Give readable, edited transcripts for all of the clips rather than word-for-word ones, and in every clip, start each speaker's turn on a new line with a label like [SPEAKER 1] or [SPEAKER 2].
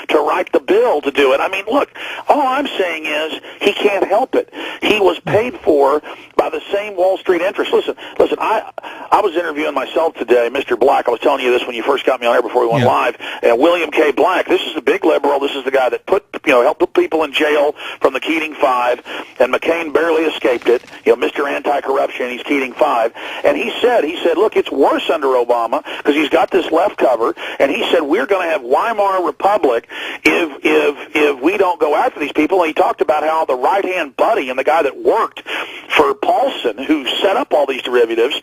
[SPEAKER 1] to write the bill to do it. I mean, look, all I'm saying is he can't help it. He was paid for by the same Wall Street interests. Listen, I was interviewing myself today, Mr. Black. I was telling you this when you first got me on air before we went live. William K. Black, this is the big liberal. This is the guy that helped put people in jail from the Keating Five, and McCain barely escaped it. Mr. Anti-Corruption, he's Keating Five. And he said, look, it's worse under Obama because he's got this left cover, and he said we're going to have Weimar Republic if we don't go after these people. And he talked about how the right-hand buddy and the guy that worked for Paulson, who set up all these derivatives, is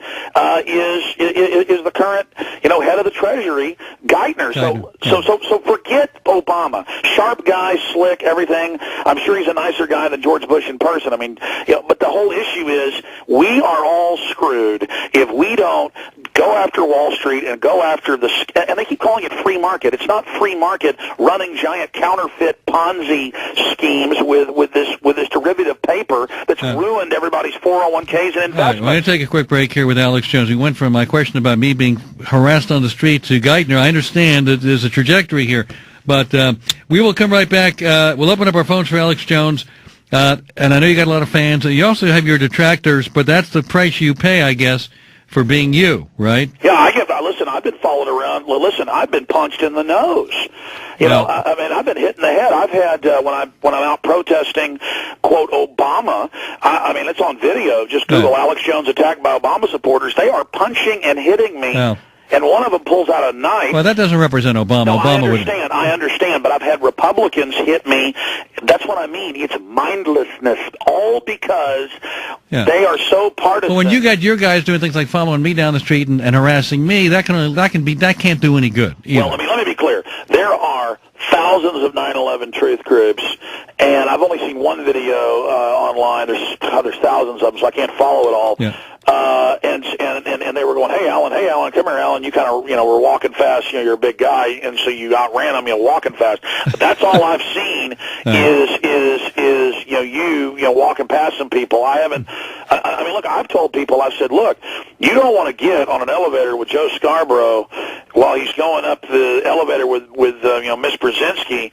[SPEAKER 1] the current head of the Treasury, Geithner. So forget Obama. Sharp guy, slick, everything. I'm sure he's a nicer guy than George Bush in person. I mean, but the whole issue is we are all screwed if we don't go after Wall Street and go after and they keep calling it free market. It's not free market running giant counterfeit Ponzi schemes with this derivative paper that's ruined everybody's 401ks and investments.
[SPEAKER 2] All right, we're going to take a quick break here with Alex Jones. We went from my question about me being harassed on the street to Geithner. I understand that there's a trajectory here, but we will come right back. We'll open up our phones for Alex Jones, and I know you got a lot of fans. You also have your detractors, but that's the price you pay, I guess, for being you, right?
[SPEAKER 1] Yeah, listen, I've been followed around. Well, listen, I've been punched in the nose. I mean, I've been hit in the head. I've had, when I'm out protesting, quote, Obama, I mean, it's on video. Just Google Alex Jones attacked by Obama supporters. They are punching and hitting me. Well, and one of them pulls out a knife.
[SPEAKER 2] Well, that doesn't represent Obama.
[SPEAKER 1] No,
[SPEAKER 2] Obama
[SPEAKER 1] I understand, but I've had Republicans hit me. That's what I mean. It's mindlessness, all because they are so partisan.
[SPEAKER 2] Well, when you got your guys doing things like following me down the street and harassing me, that can't do any good either.
[SPEAKER 1] Well, let me be clear. There are thousands of 9/11 truth groups, and I've only seen one video online. There's thousands of them, so I can't follow it all.
[SPEAKER 2] Yeah.
[SPEAKER 1] And they were going, hey, Alan, come here, Alan. You kind of, were walking fast. You're a big guy, and so you outran them, walking fast. But that's all I've seen is you walking past some people. I haven't. I mean, look, I've told people, I've said, look, you don't want to get on an elevator with Joe Scarborough while he's going up the elevator with Miss Brzezinski,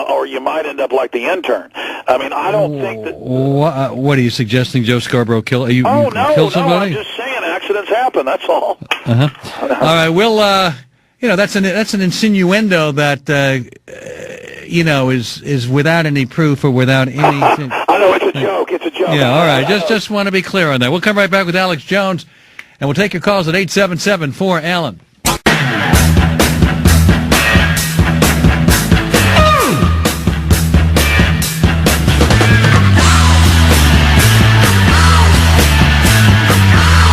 [SPEAKER 1] or you might end up like the intern. I mean, I don't think that.
[SPEAKER 2] What are you suggesting? Joe Scarborough kill?
[SPEAKER 1] No,
[SPEAKER 2] kill somebody?
[SPEAKER 1] I'm just saying accidents happen. That's all.
[SPEAKER 2] All right. We'll. That's an insinuendo that is without any proof or without any.
[SPEAKER 1] I know it's a joke. It's a joke.
[SPEAKER 2] Yeah. All right. Just want to be clear on that. We'll come right back with Alex Jones, and we'll take your calls at 877-4-ALAN.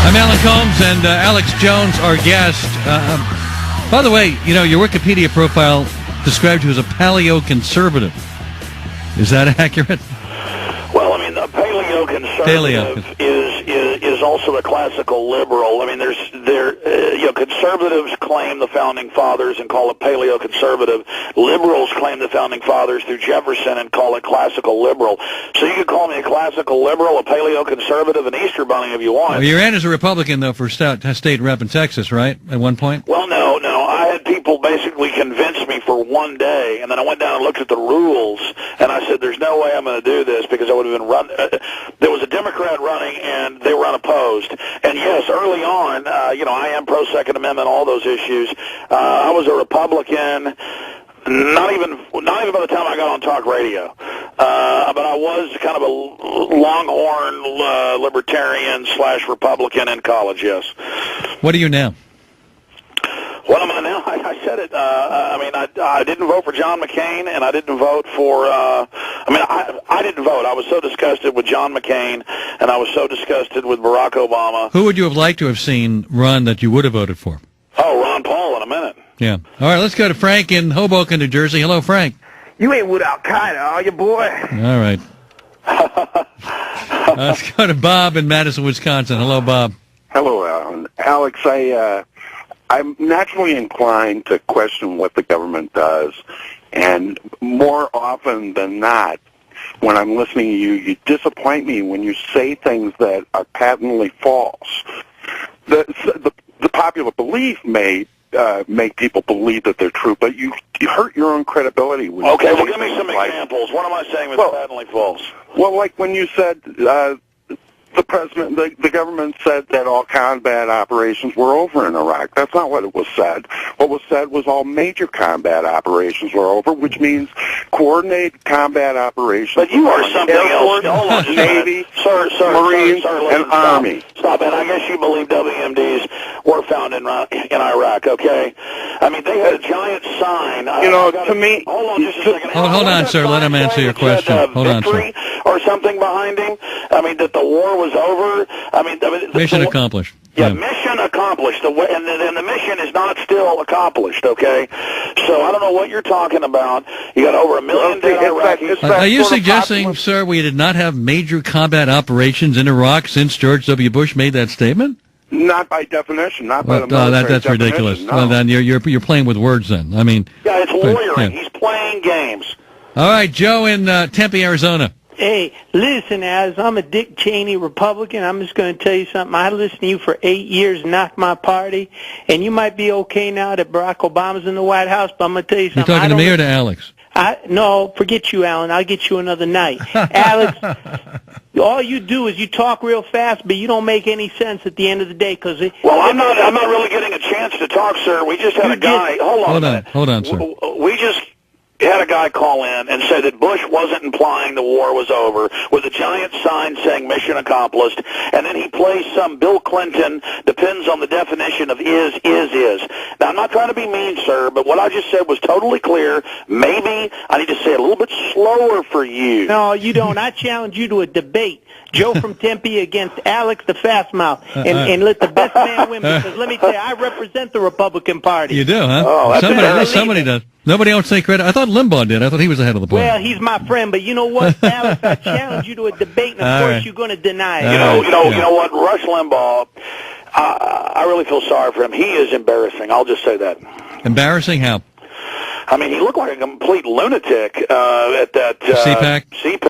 [SPEAKER 2] I'm Alan Colmes, and Alex Jones, our guest. By the way, your Wikipedia profile described you as a paleo-conservative. Is that accurate?
[SPEAKER 1] Well, I mean, a paleo-conservative is also a classical liberal. I mean, conservatives claim the founding fathers and call it paleo-conservative. Liberals claim the founding fathers through Jefferson and call it classical liberal. So you could call me a classical liberal, a paleo-conservative, an Easter bunny if you want.
[SPEAKER 2] Well, you ran as a Republican, though, for state rep in Texas, right, at one point?
[SPEAKER 1] Well, no. I had people basically convince me for one day, and then I went down and looked at the rules, and I said, there's no way I'm going to do this because I would have been there was a Democrat running, and they were unopposed. And yes, early on, I am pro-Second Amendment, all those issues. I was a Republican. Not even by the time I got on talk radio. But I was kind of a longhorn libertarian / Republican in college, yes.
[SPEAKER 2] What are you now?
[SPEAKER 1] What am I now? I said it. I didn't vote for John McCain, and I didn't vote for. I didn't vote. I was so disgusted with John McCain, and I was so disgusted with Barack Obama.
[SPEAKER 2] Who would you have liked to have seen run that you would have voted for?
[SPEAKER 1] Oh, Ron Paul in a minute.
[SPEAKER 2] Yeah. All right, let's go to Frank in Hoboken, New Jersey. Hello, Frank.
[SPEAKER 3] You ain't with Al-Qaeda, are you, boy?
[SPEAKER 2] All right. Let's go to Bob in Madison, Wisconsin. Hello, Bob.
[SPEAKER 4] Hello, Alan. Alex, I'm naturally inclined to question what the government does, and more often than not, when I'm listening to you, you disappoint me when you say things that are patently false. The popular belief may make people believe that they're true, but you hurt your own credibility. When
[SPEAKER 1] Okay,
[SPEAKER 4] you
[SPEAKER 1] well,
[SPEAKER 4] say
[SPEAKER 1] give me some
[SPEAKER 4] things like,
[SPEAKER 1] examples. What am I saying was patently false?
[SPEAKER 4] Well, like when you said the government said that all combat operations were over in Iraq. That's not what it was said. What was said was all major combat operations were over, which means coordinated combat operations.
[SPEAKER 1] But you are something
[SPEAKER 4] Air
[SPEAKER 1] else.
[SPEAKER 4] Force,
[SPEAKER 1] Hold on, just
[SPEAKER 4] Navy,
[SPEAKER 1] Marines,
[SPEAKER 4] and Army.
[SPEAKER 1] Stop it. I guess you believe WMDs were found in Iraq, okay? I mean, they had a giant sign.
[SPEAKER 4] To me...
[SPEAKER 1] Hold on just a second.
[SPEAKER 2] Hold on, sir. Let him answer your question. Hold on, sir.
[SPEAKER 1] Or something behind him. I mean, that the war was over.
[SPEAKER 2] Mission accomplished.
[SPEAKER 1] Yeah, mission accomplished. And the mission is not still accomplished, okay? So I don't know what you're talking about. You got over 1 million dead Iraqis.
[SPEAKER 2] Are you suggesting, sir, we did not have major combat operations in Iraq since George W. Bush made that statement?
[SPEAKER 4] Not by definition, not by the military
[SPEAKER 2] that's
[SPEAKER 4] definition,
[SPEAKER 2] ridiculous.
[SPEAKER 4] no.
[SPEAKER 2] Well, then you're playing with words. Then I mean,
[SPEAKER 1] yeah, it's lawyering.
[SPEAKER 2] Yeah.
[SPEAKER 1] He's playing games.
[SPEAKER 2] All right, Joe in Tempe, Arizona.
[SPEAKER 5] Hey, listen, Az, I'm a Dick Cheney Republican. I'm just going to tell you something. I listened to you for 8 years, knocked my party, and you might be okay now that Barack Obama's in the White House, but I'm going to tell you something.
[SPEAKER 2] You're talking to me or to Alex?
[SPEAKER 5] No, forget you, Alan. I'll get you another night. Alex, all you do is you talk real fast, but you don't make any sense at the end of the day.
[SPEAKER 1] Well, I'm not really getting a chance to talk, sir. We just had a guy.
[SPEAKER 2] Hold on, sir.
[SPEAKER 1] We just had a guy call in and say that Bush wasn't implying the war was over with a giant sign saying mission accomplished, and then he plays some Bill Clinton, depends on the definition of is. Now, I'm not trying to be mean, sir, but what I just said was totally clear. Maybe I need to say it a little bit slower for you.
[SPEAKER 5] No, you don't. I challenge you to a debate. Joe from Tempe against Alex the Fast Mouth, and let the best man win, because let me tell you, I represent the Republican Party.
[SPEAKER 2] You do, huh?
[SPEAKER 1] Oh,
[SPEAKER 2] somebody does. Nobody else take credit. I thought Limbaugh did. I thought he was the head of the party.
[SPEAKER 5] Well, he's my friend, but you know what, Alex? I challenge you to a debate, and of course you're going to deny it.
[SPEAKER 1] You know what? Rush Limbaugh, I really feel sorry for him. He is embarrassing. I'll just say that.
[SPEAKER 2] Embarrassing? How?
[SPEAKER 1] I mean, he looked like a complete lunatic at that CPAC.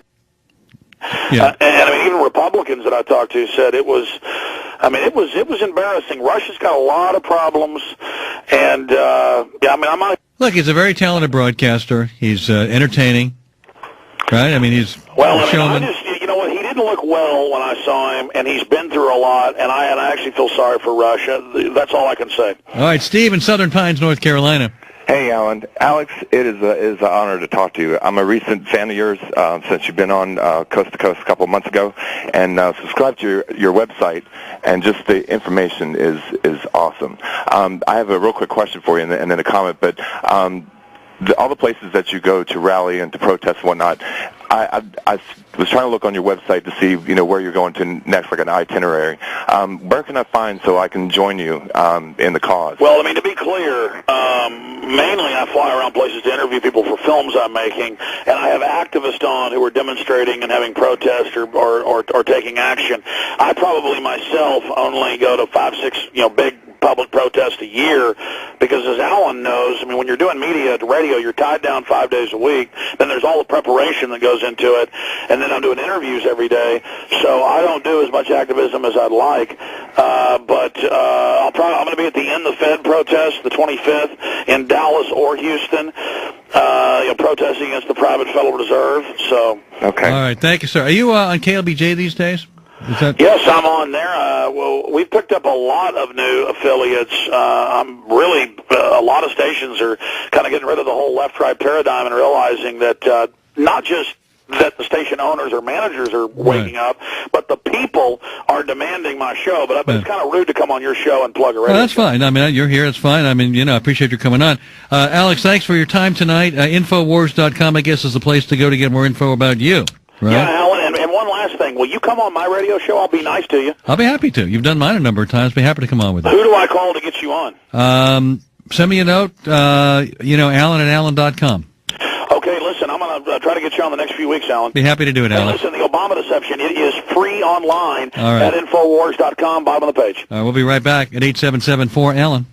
[SPEAKER 2] Yeah.
[SPEAKER 1] And I mean, even Republicans that I talked to said it was embarrassing. Russia's got a lot of problems, and I'm not.
[SPEAKER 2] Look, he's a very talented broadcaster. He's entertaining, right? I mean, he's a showman.
[SPEAKER 1] You know what? He didn't look well when I saw him, and he's been through a lot. And I actually feel sorry for Russia. That's all I can say.
[SPEAKER 2] All right, Steve in Southern Pines, North Carolina.
[SPEAKER 6] Hey, Alan. Alex, it is an honor to talk to you. I'm a recent fan of yours since you've been on Coast to Coast a couple of months ago, and subscribed to your website, and just the information is awesome. I have a real quick question for you, and then a comment, but all the places that you go to rally and to protest and whatnot, I was trying to look on your website to see, where you're going to next, like an itinerary. Where can I find so I can join you in the cause?
[SPEAKER 1] Well, I mean, to be clear, mainly I fly around places to interview people for films I'm making, and I have activists on who are demonstrating and having protests or taking action. I probably myself only go to 5-6, big public protests a year, because as Alan knows, I mean, when you're doing media at radio, you're tied down 5 days a week. Then there's all the preparation that goes into it, and then I'm doing interviews every day. So I don't do as much activism as I'd like. But I'm going to be at the End the Fed protest, the 25th, in Dallas or Houston, protesting against the private Federal Reserve. So
[SPEAKER 6] okay.
[SPEAKER 2] All right, thank you, sir. Are you on KLBJ these days?
[SPEAKER 1] Yes, I'm on there. Well, we've picked up a lot of new affiliates. I'm really a lot of stations are kind of getting rid of the whole left-right paradigm and realizing that not just that the station owners or managers are waking up, but the people are demanding my show. But it's kind of rude to come on your show and plug a radio.
[SPEAKER 2] Well, that's fine. I mean, you're here. It's fine. I mean, I appreciate you coming on. Alex, thanks for your time tonight. Infowars.com, I guess, is the place to go to get more info about you. Right?
[SPEAKER 1] Yeah, Alan, and one last thing. Will you come on my radio show? I'll be nice to you.
[SPEAKER 2] I'll be happy to. You've done mine a number of times. Be happy to come on with you.
[SPEAKER 1] Who do I call to get you on?
[SPEAKER 2] Send me a note, Alan@allen.com.
[SPEAKER 1] Okay, listen, I'm going to try to get you on the next few weeks, Alan.
[SPEAKER 2] Be happy to do it,
[SPEAKER 1] Hey,
[SPEAKER 2] Alex.
[SPEAKER 1] listen, the Obama deception, it is free online
[SPEAKER 2] All right.
[SPEAKER 1] at Infowars.com, bottom of the page.
[SPEAKER 2] All right, we'll be right back at 877-4-ALLEN.